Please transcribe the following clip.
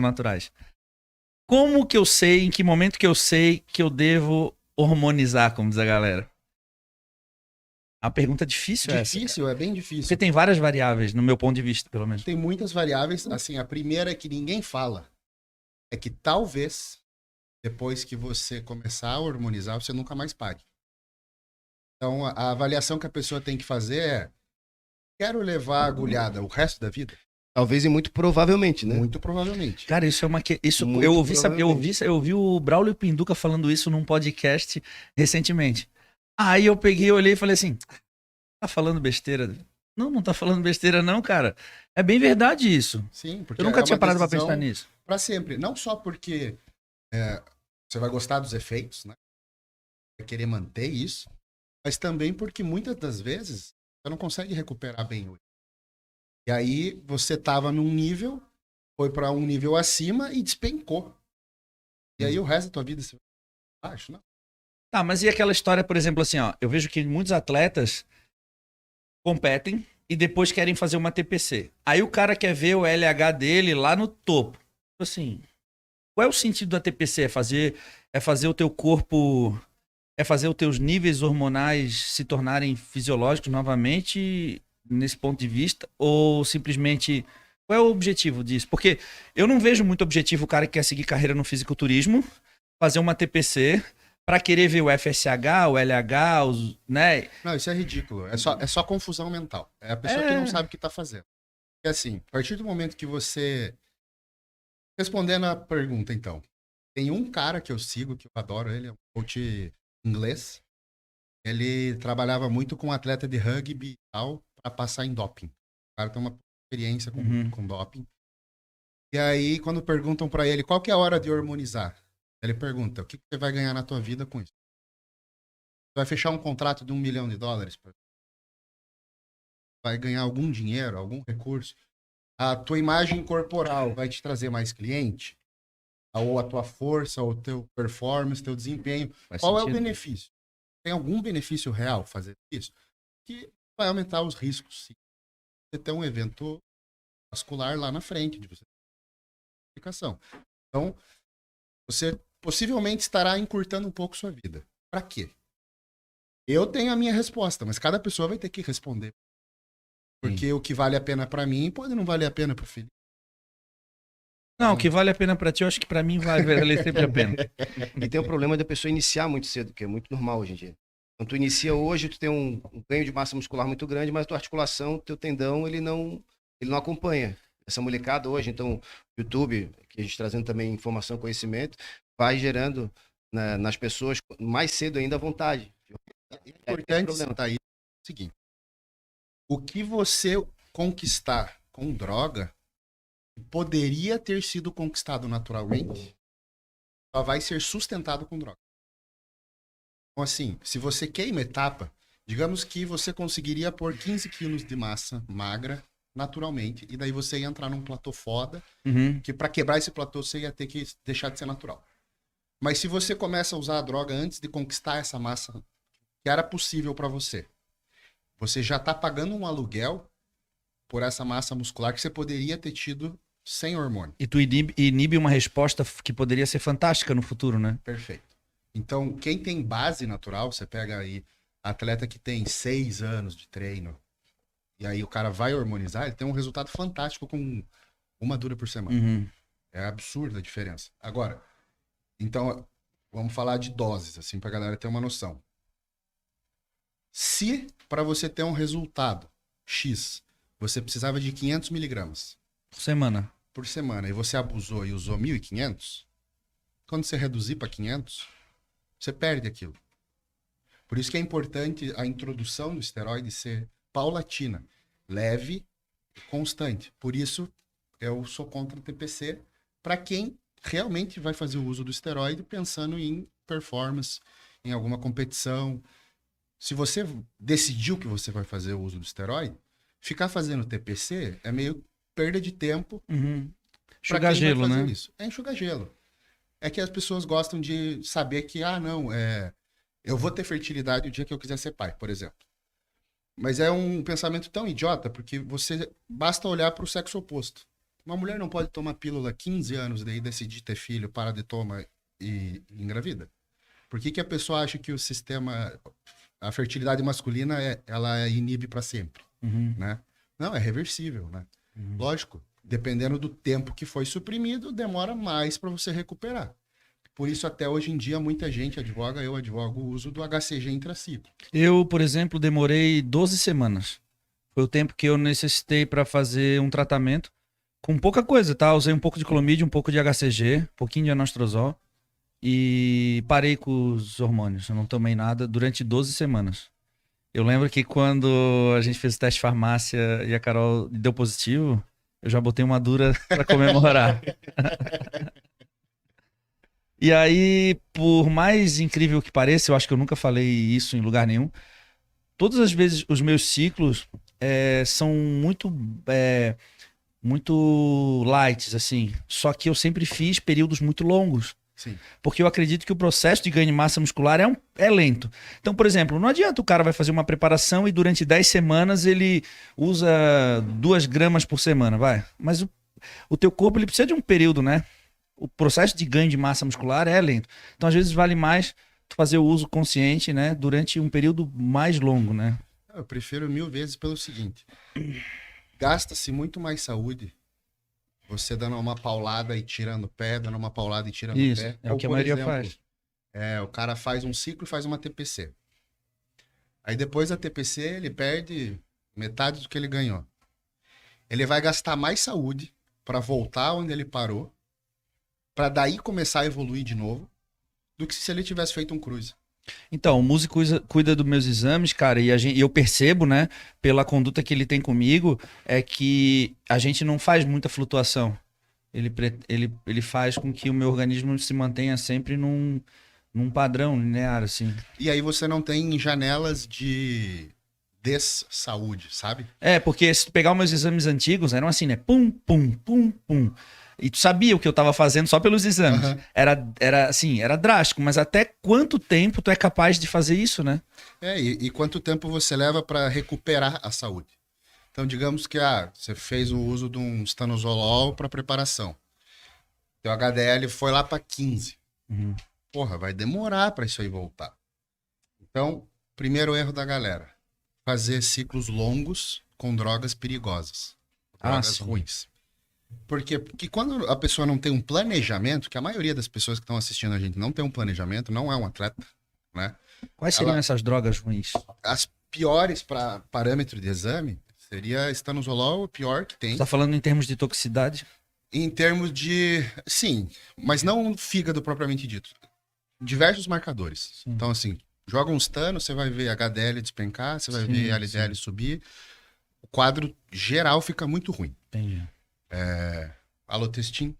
naturais. Como que eu sei, em que momento que eu sei que eu devo hormonizar, como diz a galera? A pergunta difícil é essa, cara. Difícil, é bem Porque difícil. tem várias variáveis, no meu ponto de vista, pelo menos. Tem muitas variáveis. Assim, a primeira é que ninguém fala. É que talvez, depois que você começar a hormonizar, você nunca mais pare. Então, a avaliação que a pessoa tem que fazer é: quero levar a agulhada o resto da vida? Talvez e muito provavelmente, né? Muito provavelmente. Cara, isso é uma que isso Muito eu ouvi, provavelmente. eu ouvi o Braulio Pinduca falando isso num podcast recentemente. Aí eu peguei, olhei e falei assim: tá falando besteira? Não, não tá falando besteira não, cara. É bem verdade isso. Sim, porque Eu nunca é tinha uma parado pra decisão pensar nisso. para sempre. Não só porque você vai gostar dos efeitos, né? Vai querer manter isso, mas também porque muitas das vezes você não consegue recuperar bem hoje. E aí você tava num nível, foi para um nível acima e despencou. E aí o resto da tua vida você vai baixo, não? Tá, mas e aquela história, por exemplo, assim, ó, eu vejo que muitos atletas competem e depois querem fazer uma TPC. Aí o cara quer ver o LH dele lá no topo. Assim, qual é o sentido da TPC? É fazer o teu corpo, é fazer os teus níveis hormonais se tornarem fisiológicos novamente nesse ponto de vista? Ou simplesmente, qual é o objetivo disso? Porque eu não vejo muito objetivo o cara que quer seguir carreira no fisiculturismo, fazer uma TPC para querer ver o FSH, o LH, né? Não, isso é ridículo. É só confusão mental. É a pessoa que não sabe o que tá fazendo. É assim, a partir do momento que você... Respondendo a pergunta, então. Tem um cara que eu sigo, que eu adoro ele, é um coach inglês. Ele trabalhava muito com atleta de rugby e tal, pra passar em doping. O cara tem uma experiência com doping. E aí, quando perguntam pra ele qual que é a hora de hormonizar, ele pergunta: o que você vai ganhar na tua vida com isso? Você vai fechar um contrato de $1 milhão? Vai ganhar algum dinheiro, algum recurso? A tua imagem corporal vai te trazer mais cliente? Ou a tua força, ou o teu performance, teu desempenho? Faz Qual é o sentido. benefício? Tem algum benefício real fazer isso? Que vai aumentar os riscos, sim. Você ter um evento vascular lá na frente de você ter complicação. Então, você possivelmente estará encurtando um pouco sua vida. Para quê? Eu tenho a minha resposta, mas cada pessoa vai ter que responder. Porque o que vale a pena para mim pode não valer a pena pro filho. Não, o que vale a pena pra ti, eu acho que pra mim vai valer sempre a pena. E tem o problema da pessoa iniciar muito cedo, que é muito normal hoje em dia. Quando tu inicia hoje, tu tem um ganho de massa muscular muito grande, mas a tua articulação, teu tendão, ele não acompanha. Essa molecada hoje, então, YouTube, que a gente trazendo também informação, conhecimento, vai gerando nas pessoas mais cedo ainda a vontade. É importante citar aí o seguinte: o que você conquistar com droga poderia ter sido conquistado naturalmente, só vai ser sustentado com droga. Então, assim, se você queima etapa, digamos que você conseguiria pôr 15 quilos de massa magra naturalmente, e daí você ia entrar num platô foda, que para quebrar esse platô você ia ter que deixar de ser natural. Mas se você começa a usar a droga antes de conquistar essa massa que era possível para você, você já está pagando um aluguel por essa massa muscular que você poderia ter tido sem hormônio. E tu inibe uma resposta que poderia ser fantástica no futuro, né? Perfeito. Então, quem tem base natural, você pega aí atleta que tem 6 anos de treino, e aí o cara vai hormonizar, ele tem um resultado fantástico com uma dura por semana. É absurda a diferença. Agora, então, vamos falar de doses, assim, pra galera ter uma noção. Se para você ter um resultado X, você precisava de 500 miligramas Por semana. por semana, e você abusou e usou 1.500, quando você reduzir para 500, você perde aquilo. Por isso que é importante a introdução do esteroide ser paulatina, leve e constante. Por isso, eu sou contra o TPC para quem realmente vai fazer o uso do esteroide pensando em performance, em alguma competição. Se você decidiu que você vai fazer o uso do esteroide, ficar fazendo TPC é meio perda de tempo para Enxugar quem gelo, vai fazer né? isso. É enxugar gelo. É que as pessoas gostam de saber que, eu vou ter fertilidade o dia que eu quiser ser pai, por exemplo. Mas é um pensamento tão idiota, porque basta olhar para o sexo oposto. Uma mulher não pode tomar pílula 15 anos, daí decidir ter filho, para de tomar e engravida? Por que que a pessoa acha que o sistema, a fertilidade masculina, ela inibe para sempre, né? Não, é reversível, né? Lógico, dependendo do tempo que foi suprimido, demora mais para você recuperar. Por isso, até hoje em dia, muita gente advoga, eu advogo o uso do HCG intraciclo. Eu, por exemplo, demorei 12 semanas. Foi o tempo que eu necessitei para fazer um tratamento com pouca coisa, tá? Usei um pouco de clomídia, um pouco de HCG, um pouquinho de anastrozol e parei com os hormônios. Eu não tomei nada durante 12 semanas. Eu lembro que quando a gente fez o teste de farmácia e a Carol deu positivo, eu já botei uma dura para comemorar. E aí, por mais incrível que pareça, eu acho que eu nunca falei isso em lugar nenhum, todas as vezes os meus ciclos são muito lights, assim. Só que eu sempre fiz períodos muito longos. Sim. Porque eu acredito que o processo de ganho de massa muscular é lento. Então, por exemplo, não adianta o cara vai fazer uma preparação e durante 10 semanas ele usa 2 gramas por semana, vai. Mas o teu corpo ele precisa de um período, né? O processo de ganho de massa muscular é lento. Então, às vezes, vale mais tu fazer o uso consciente, né? Durante um período mais longo, né? Eu prefiro 1000 vezes pelo seguinte. Gasta-se muito mais saúde você dando uma paulada e tirando o pé, dando uma paulada e tirando Isso, o pé. é o Ou, que a por maioria exemplo, faz. O cara faz um ciclo e faz uma TPC. Aí depois da TPC ele perde metade do que ele ganhou. Ele vai gastar mais saúde para voltar onde ele parou, para daí começar a evoluir de novo, do que se ele tivesse feito um cruise. Então, o músico cuida dos meus exames, cara, e eu percebo, né, pela conduta que ele tem comigo, é que a gente não faz muita flutuação. Ele faz com que o meu organismo se mantenha sempre num padrão linear, assim. E aí você não tem janelas de dessaúde, sabe? Porque se tu pegar os meus exames antigos, eram assim, né, pum, pum, pum, pum. E tu sabia o que eu tava fazendo só pelos exames. Uhum. Era drástico, mas até quanto tempo tu é capaz de fazer isso, né? E quanto tempo você leva para recuperar a saúde? Então, digamos que você fez o uso de um estanozolol para preparação. Teu HDL foi lá para 15. Porra, vai demorar para isso aí voltar. Então, primeiro erro da galera. Fazer ciclos longos com drogas perigosas. Drogas ruins. Por quê? Porque quando a pessoa não tem um planejamento, que a maioria das pessoas que estão assistindo a gente não tem um planejamento, não é um atleta, né? Quais seriam essas drogas ruins? As piores para parâmetro de exame seria estanozolol, o pior que tem. Você tá falando em termos de toxicidade? Em termos de... Sim, mas não fígado propriamente dito. Diversos marcadores. Sim. Então, assim, joga uns tanos, você vai ver HDL despencar, você vai ver LDL subir. O quadro geral fica muito ruim. Entendi. Alotestin,